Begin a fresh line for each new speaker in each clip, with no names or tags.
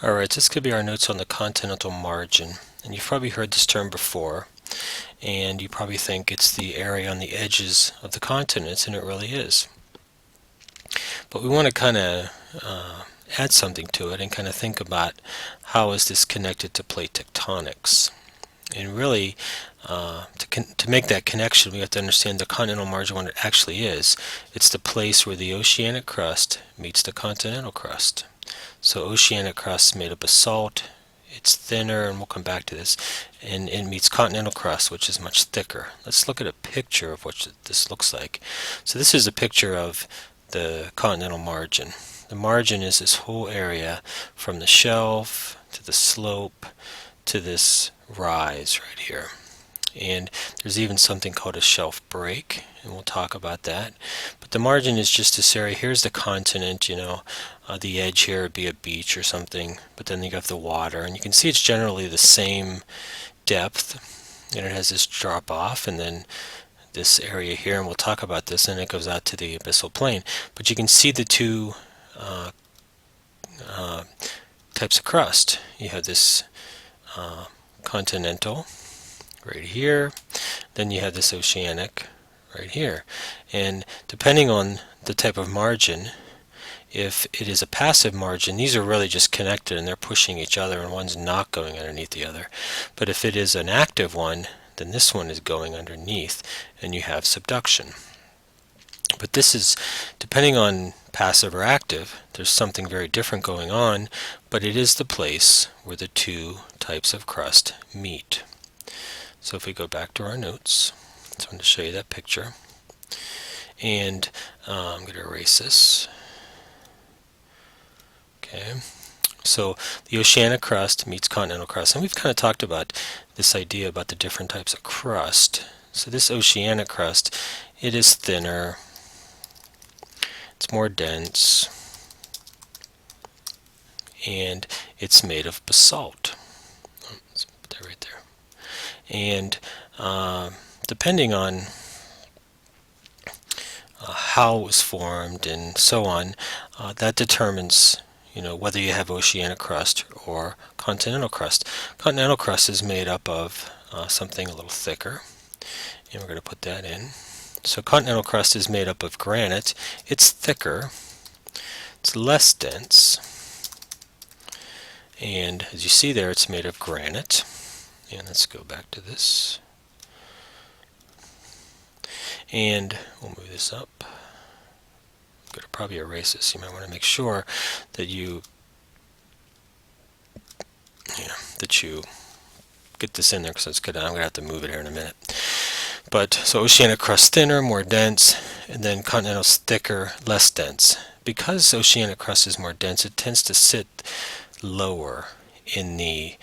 Alright, this could be our notes on the continental margin. And you've probably heard this term before, and you probably think it's the area on the edges of the continents, and it really is. But we want to kind of add something to it and kind of think about how is this connected to plate tectonics. And really, to make that connection, we have to understand the continental margin, what it actually is. It's the place where the oceanic crust meets the continental crust. So oceanic crust is made up of salt, it's thinner, and we'll come back to this, and it meets continental crust, which is much thicker. Let's look at a picture of what this looks like. So this is a picture of the continental margin. The margin is this whole area from the shelf to the slope to this rise right here. And there's even something called a shelf break, and we'll talk about that. But the margin is just this area. Here's the continent, the edge here would be a beach or something, but then you have the water, and you can see it's generally the same depth, and it has this drop off, and then this area here, and we'll talk about this, and it goes out to the abyssal plain. But you can see the two types of crust. You have this continental right here, then you have this oceanic right here, and depending on the type of margin, if it is a passive margin, these are really just connected and they're pushing each other, and one's not going underneath the other. But if it is an active one, then this one is going underneath and you have subduction. But this is, depending on passive or active, there's something very different going on, but it is the place where the two types of crust meet. So if we go back to our notes, I just wanted to show you that picture. And I'm going to erase this. Okay, so the oceanic crust meets continental crust, and we've kind of talked about this idea about the different types of crust. So this oceanic crust, it is thinner, it's more dense, and it's made of basalt. Let's put that right there. And depending on how it was formed and so on, that determines whether you have oceanic crust or continental crust. Continental crust is made up of something a little thicker, and we're going to put that in. So continental crust is made up of granite. It's thicker, it's less dense, and as you see there, it's made of granite. And let's go back to this, and we'll move this up. I'm going to probably erase this. You might want to make sure that you get this in there, because that's good. I'm going to have to move it here in a minute. But so oceanic crust thinner, more dense, and then continental's thicker, less dense. Because oceanic crust is more dense, it tends to sit lower in the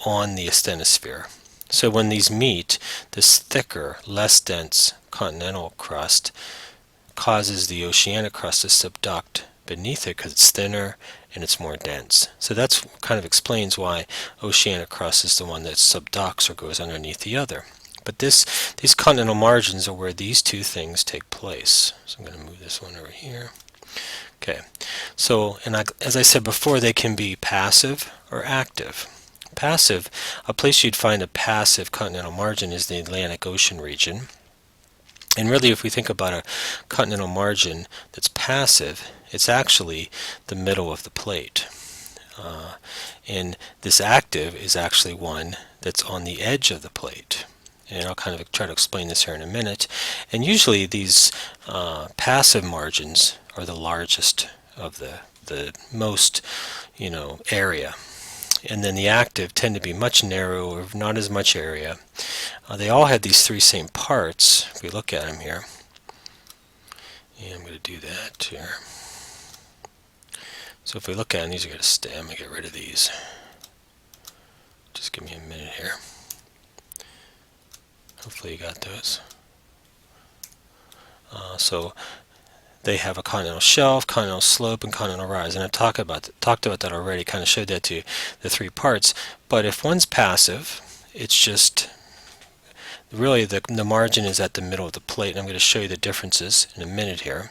on the asthenosphere. So when these meet, this thicker, less dense continental crust causes the oceanic crust to subduct beneath it because it's thinner and it's more dense. So that's kind of explains why oceanic crust is the one that subducts or goes underneath the other. But these continental margins are where these two things take place. So I'm going to move this one over here. Okay, so as I said before, they can be passive or active. Passive, a place you'd find a passive continental margin is the Atlantic Ocean region. And really, if we think about a continental margin that's passive, it's actually the middle of the plate. And this active is actually one that's on the edge of the plate. And I'll kind of try to explain this here in a minute. And usually these passive margins are the largest of the most area. And then the active tend to be much narrower, not as much area. They all have these three same parts, if we look at them here. And I'm going to do that here. So if we look at them, these are going to stay. I'm going to get rid of these. Just give me a minute here. Hopefully you got those. So they have a continental shelf, continental slope, and continental rise. And I've talked about that already, kind of showed that to you, the three parts. But if one's passive, it's just really the margin is at the middle of the plate, and I'm going to show you the differences in a minute here.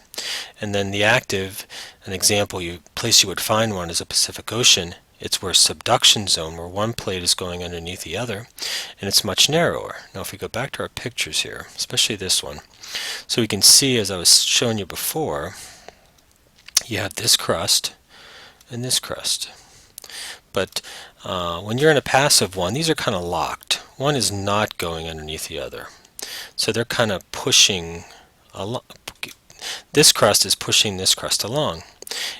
And then the active, an example place you would find one is a Pacific Ocean. It's where subduction zone, where one plate is going underneath the other, and it's much narrower. Now if we go back to our pictures here, especially this one, so we can see, as I was showing you before, you have this crust and this crust. But when you're in a passive one, these are kind of locked. One is not going underneath the other. So they're kind of pushing along. This crust is pushing this crust along.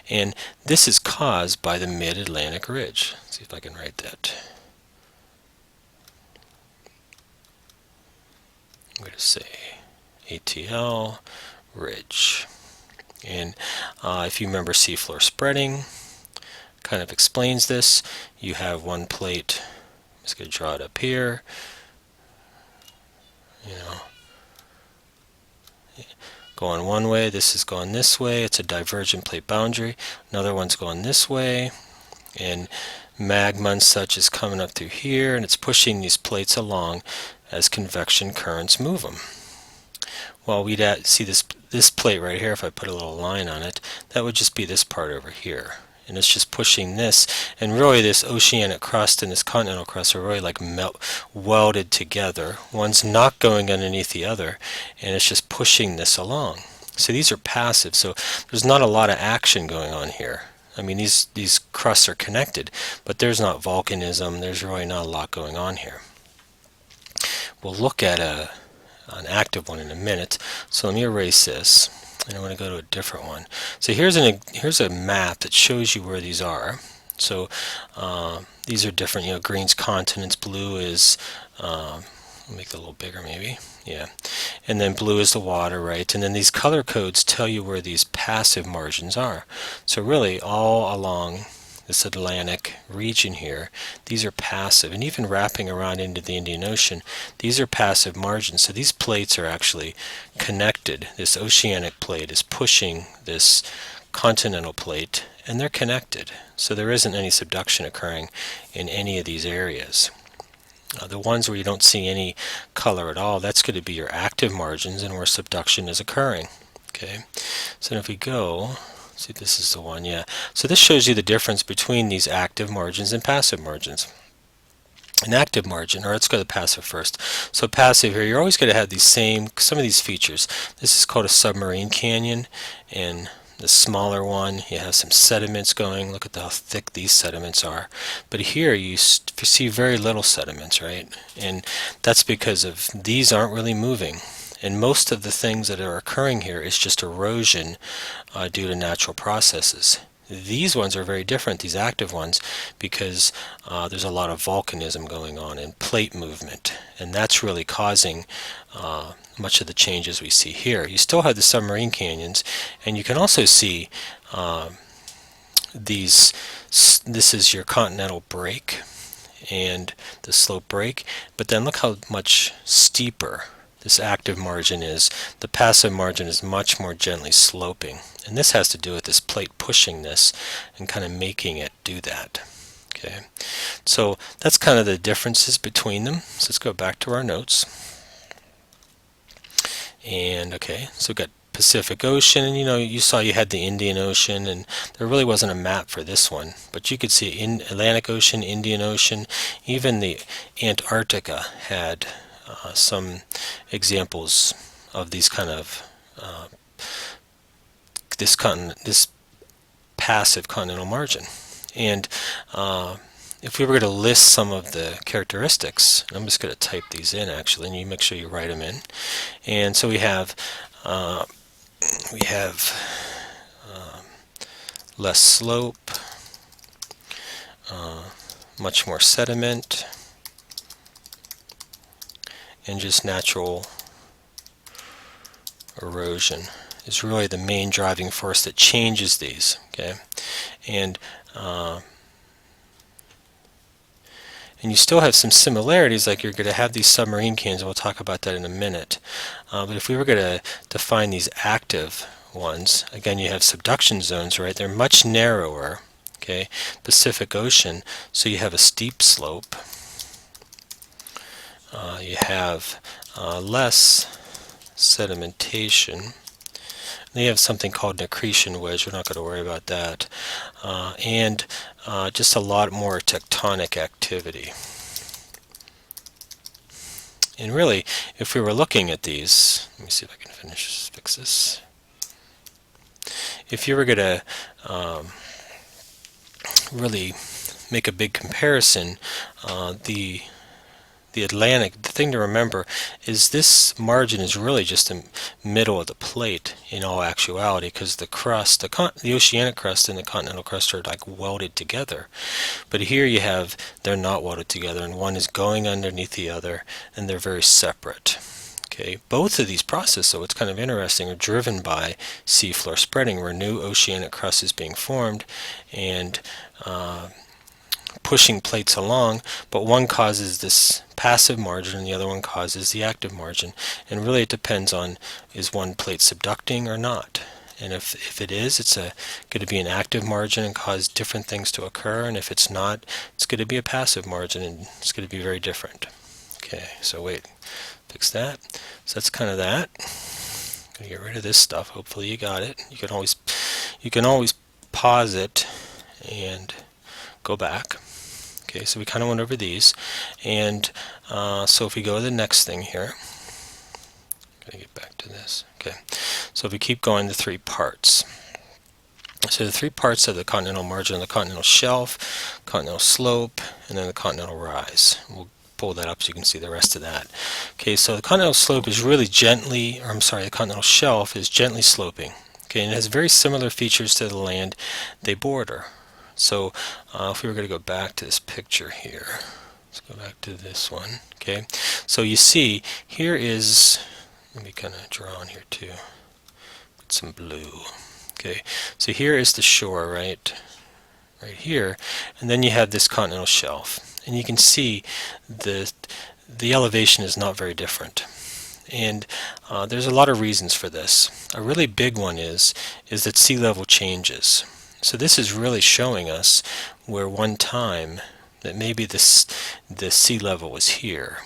And this is caused by the Mid-Atlantic Ridge. Let's see if I can write that. I'm going to say ATL Ridge. And if you remember seafloor spreading, kind of explains this. You have one plate, I'm just going to draw it up here, going one way, this is going this way, it's a divergent plate boundary, another one's going this way, and magma and such is coming up through here, and it's pushing these plates along as convection currents move them. Well, we'd see this plate right here, if I put a little line on it, that would just be this part over here. And it's just pushing this, and really this oceanic crust and this continental crust are really like welded together. One's not going underneath the other, and it's just pushing this along. So these are passive, so there's not a lot of action going on here. I mean, these crusts are connected, but there's not volcanism, there's really not a lot going on here. We'll look at an active one in a minute, so let me erase this. And I want to go to a different one. So here's a map that shows you where these are. So these are different. Green's continents, blue is I'll make it a little bigger maybe. Yeah, and then blue is the water, right? And then these color codes tell you where these passive margins are. So really, all along this Atlantic region here, these are passive, and even wrapping around into the Indian Ocean, these are passive margins. So these plates are actually connected. This oceanic plate is pushing this continental plate, and they're connected. So there isn't any subduction occurring in any of these areas. The ones where you don't see any color at all, that's going to be your active margins and where subduction is occurring. Okay, so if we go, see, this is the one, yeah. So this shows you the difference between these active margins and passive margins. An active margin, or let's go to passive first. So passive here, you're always going to have some of these features. This is called a submarine canyon, and the smaller one, you have some sediments going. Look at how thick these sediments are. But here you see very little sediments, right? And that's because of these aren't really moving. And most of the things that are occurring here is just erosion due to natural processes. These ones are very different, these active ones, because there's a lot of volcanism going on and plate movement, and that's really causing much of the changes we see here. You still have the submarine canyons, and you can also see this is your continental break and the slope break, but then look how much steeper this active margin is. The passive margin is much more gently sloping, and this has to do with this plate pushing this and kind of making it do that. Okay, so that's kind of the differences between them. So let's go back to our notes. And okay, so we've got Pacific Ocean, and you saw you had the Indian Ocean, and there really wasn't a map for this one, but you could see in Atlantic Ocean, Indian Ocean, even the Antarctica had some examples of these kind of this passive continental margin. And if we were going to list some of the characteristics, I'm just going to type these in actually, and you make sure you write them in. And so we have less slope, much more sediment, and just natural erosion is really the main driving force that changes these. Okay, and you still have some similarities, like you're going to have these submarine canyons, and we'll talk about that in a minute. But if we were going to define these active ones, again, you have subduction zones, right? They're much narrower. Okay, Pacific Ocean, so you have a steep slope. You have less sedimentation. They have something called an accretion wedge. We're not going to worry about that. And just a lot more tectonic activity. And really, if we were looking at these, let me see if I can fix this. If you were going to really make a big comparison, the Atlantic, the thing to remember is this margin is really just the middle of the plate in all actuality, because the crust, the oceanic crust and the continental crust are like welded together. But here you have, they're not welded together, and one is going underneath the other, and they're very separate. Okay, both of these processes, so it's kind of interesting, are driven by seafloor spreading, where new oceanic crust is being formed and pushing plates along, but one causes this passive margin and the other one causes the active margin. And really it depends on, is one plate subducting or not. And if it is, it's going to be an active margin and cause different things to occur, and if it's not, it's going to be a passive margin and it's going to be very different. Okay, so wait, fix that. So that's kind of that. I'm going to get rid of this stuff. Hopefully you got it. You can always pause it and go back. Okay, so we kind of went over these, and so if we go to the next thing here, I'm going to get back to this. Okay, so if we keep going, the three parts. So the three parts of the continental margin: the continental shelf, continental slope, and then the continental rise. We'll pull that up so you can see the rest of that. Okay, so the continental slope is really gently, or I'm sorry, the continental shelf is gently sloping. Okay, and it has very similar features to the land they border. So if we were going to go back to this picture here, let's go back to this one. Okay, so you see here is, let me kind of draw on here too, put some blue. Okay, so here is the shore, right here, and then you have this continental shelf, and you can see the elevation is not very different. And there's a lot of reasons for this. A really big one is that sea level changes. So this is really showing us where one time that maybe the sea level was here,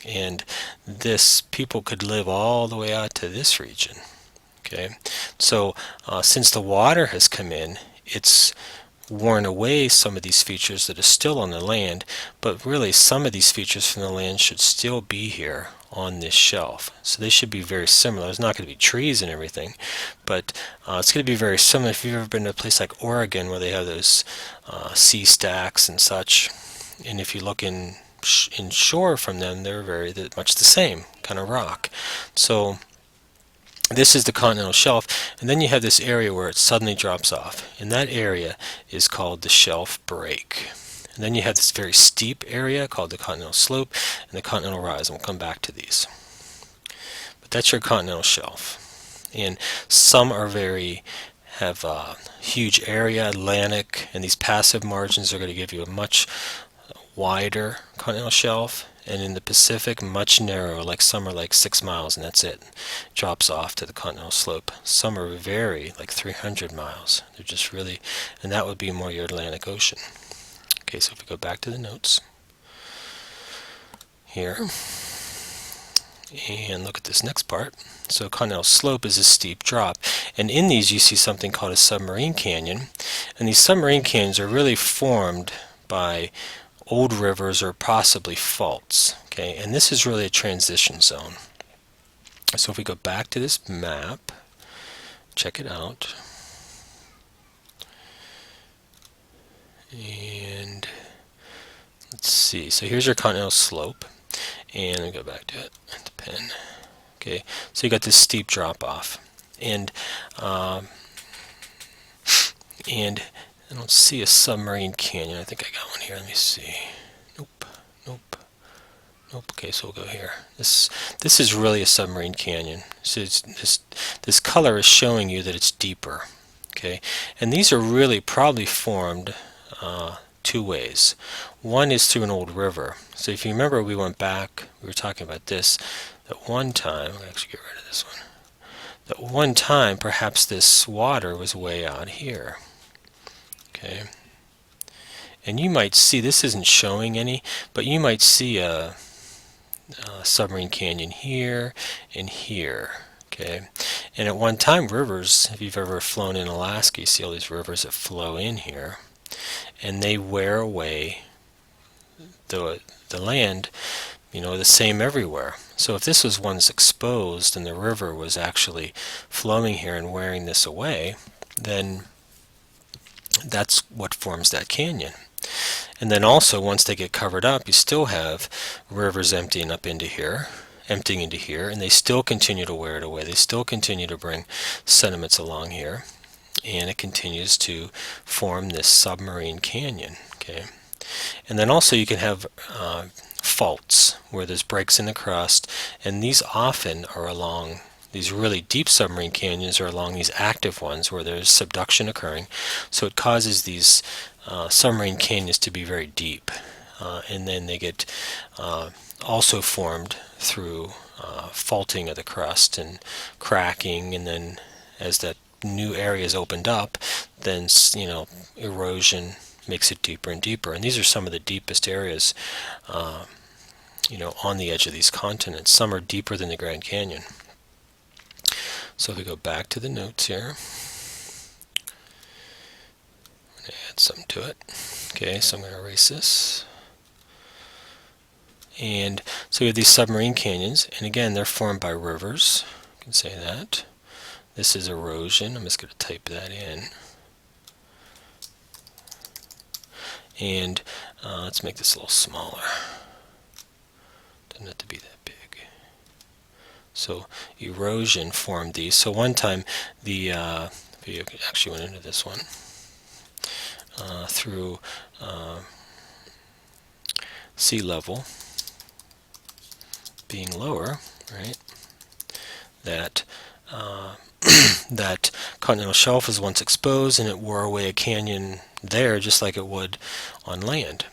and this people could live all the way out to this region. Okay, so since the water has come in, it's worn away some of these features that are still on the land, but really some of these features from the land should still be here on this shelf. So they should be very similar. There's not going to be trees and everything, but it's going to be very similar. If you've ever been to a place like Oregon where they have those sea stacks and such, and if you look in shore from them, they're very much the same kind of rock. So this is the continental shelf, and then you have this area where it suddenly drops off, and that area is called the shelf break. And then you have this very steep area called the continental slope and the continental rise, and we'll come back to these. But that's your continental shelf. And some are have a huge area, Atlantic, and these passive margins are going to give you a much wider continental shelf. And in the Pacific, much narrower, like some are like 6 miles and that's it. Drops off to the continental slope. Some are very, like 300 miles. They're just really, and that would be more your Atlantic Ocean. Okay, so if we go back to the notes here and look at this next part. So continental slope is a steep drop, and in these you see something called a submarine canyon, and these submarine canyons are really formed by old rivers or possibly faults. Okay, and this is really a transition zone. So if we go back to this map, check it out, and let's see. So here's your continental slope, and we go back to it, the pen. Okay, so you got this steep drop off, and I don't see a submarine canyon. I think I got one here. Let me see. Nope. Okay, so we'll go here. This is really a submarine canyon. So this color is showing you that it's deeper. Okay, and these are really probably formed two ways. One is through an old river. So if you remember, we went back. We were talking about this. At one time, I'll actually get rid of this one. At one time, perhaps this water was way out here. Okay, and you might see, this isn't showing any, but you might see submarine canyon here and here. Okay, and at one time rivers, if you've ever flown in Alaska, you see all these rivers that flow in here, and they wear away the land, the same everywhere. So if this was once exposed and the river was actually flowing here and wearing this away, then that's what forms that canyon. And then also, once they get covered up, you still have rivers emptying into here, and they still continue to wear it away. They still continue to bring sediments along here, and it continues to form this submarine canyon. Okay, and then also you can have faults where there's breaks in the crust, and these often are along these really deep submarine canyons, or along these active ones where there's subduction occurring. So it causes these submarine canyons to be very deep, and then they get also formed through faulting of the crust and cracking, and then as that new area is opened up, then erosion makes it deeper and deeper. And these are some of the deepest areas on the edge of these continents. Some are deeper than the Grand Canyon. So if we go back to the notes here, I'm going to add something to it. Okay, so I'm going to erase this. And so we have these submarine canyons, and again, they're formed by rivers. You can say that. This is erosion. I'm just going to type that in. And let's make this a little smaller. Doesn't have to be that big. So erosion formed these. So one time the video actually went into this one through sea level being lower, right? That that continental shelf was once exposed, and it wore away a canyon there just like it would on land.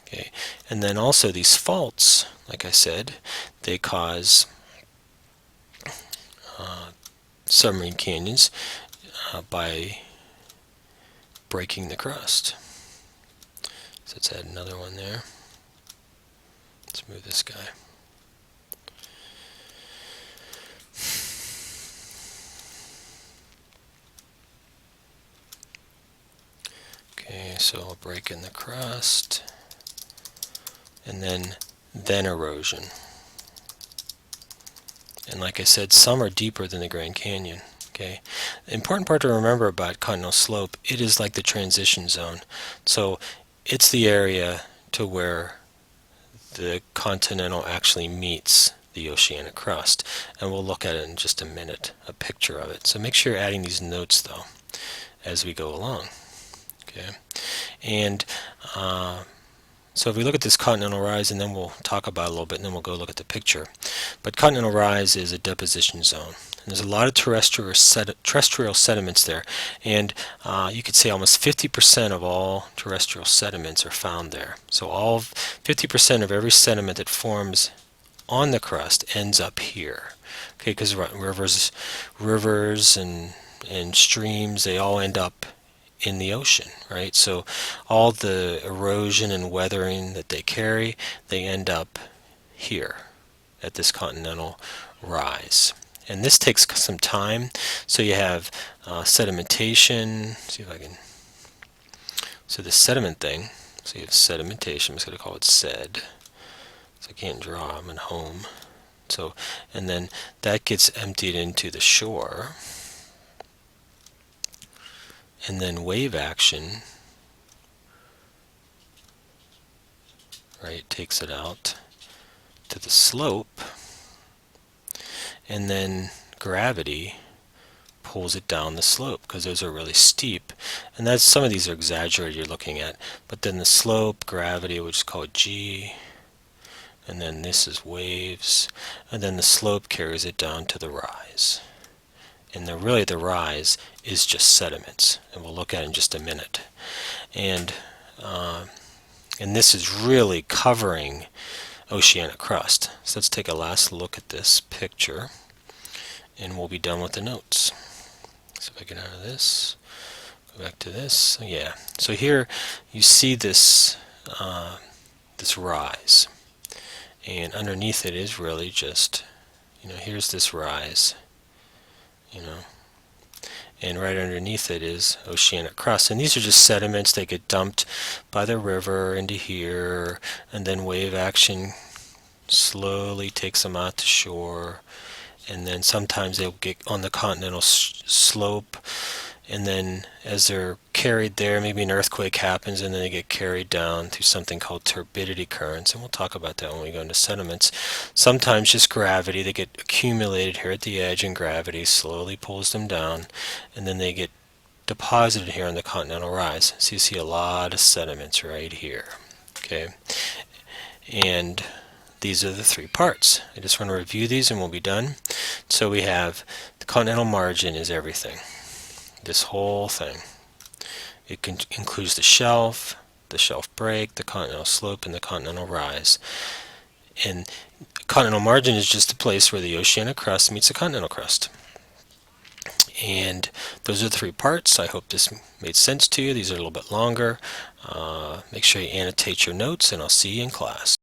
Okay, and then also these faults, like I said, they cause submarine canyons by breaking the crust. So let's add another one there. Let's move this guy. Okay, so I'll break in the crust, and then erosion. And like I said, some are deeper than the Grand Canyon. Okay, the important part to remember about continental slope, it is like the transition zone. So it's the area to where the continental actually meets the oceanic crust, and we'll look at it in just a minute, a picture of it. So make sure you're adding these notes though as we go along. Okay, and so if we look at this continental rise, and then we'll talk about it a little bit, and then we'll go look at the picture. But continental rise is a deposition zone. And there's a lot of terrestrial sediments there, and you could say almost 50% of all terrestrial sediments are found there. So all 50% of every sediment that forms on the crust ends up here. Okay, because rivers and streams, they all end up in the ocean, right? So all the erosion and weathering that they carry, they end up here at this continental rise. And this takes some time. So you have sedimentation. See if I can. So the sediment thing. So you have sedimentation. I'm just going to call it sed. So I can't draw. I'm at home. So, and then that gets emptied into the shore. And then wave action, right, takes it out to the slope, and then gravity pulls it down the slope, because those are really steep, and that's, some of these are exaggerated you're looking at, but then the slope, gravity, we'll just call it G, and then this is waves, and then the slope carries it down to the rise. And really the rise is just sediments, and we'll look at it in just a minute. And this is really covering oceanic crust. So let's take a last look at this picture, and we'll be done with the notes. So if I get out of this, go back to this. Yeah. So here you see this this rise, And underneath it is really just, here's this rise, and right underneath it is oceanic crust. And these are just sediments. They get dumped by the river into here, and then wave action slowly takes them out to shore. And then sometimes they'll get on the continental slope, and then as they're carried there, maybe an earthquake happens, and then they get carried down through something called turbidity currents, and we'll talk about that when we go into sediments. Sometimes just gravity, they get accumulated here at the edge, and gravity slowly pulls them down, and then they get deposited here on the continental rise. So you see a lot of sediments right here. Okay, and these are the three parts. I just want to review these and we'll be done. So we have the continental margin is everything. This whole thing. It includes the shelf break, the continental slope, and the continental rise. And continental margin is just the place where the oceanic crust meets the continental crust. And those are the three parts. I hope this made sense to you. These are a little bit longer. Make sure you annotate your notes, and I'll see you in class.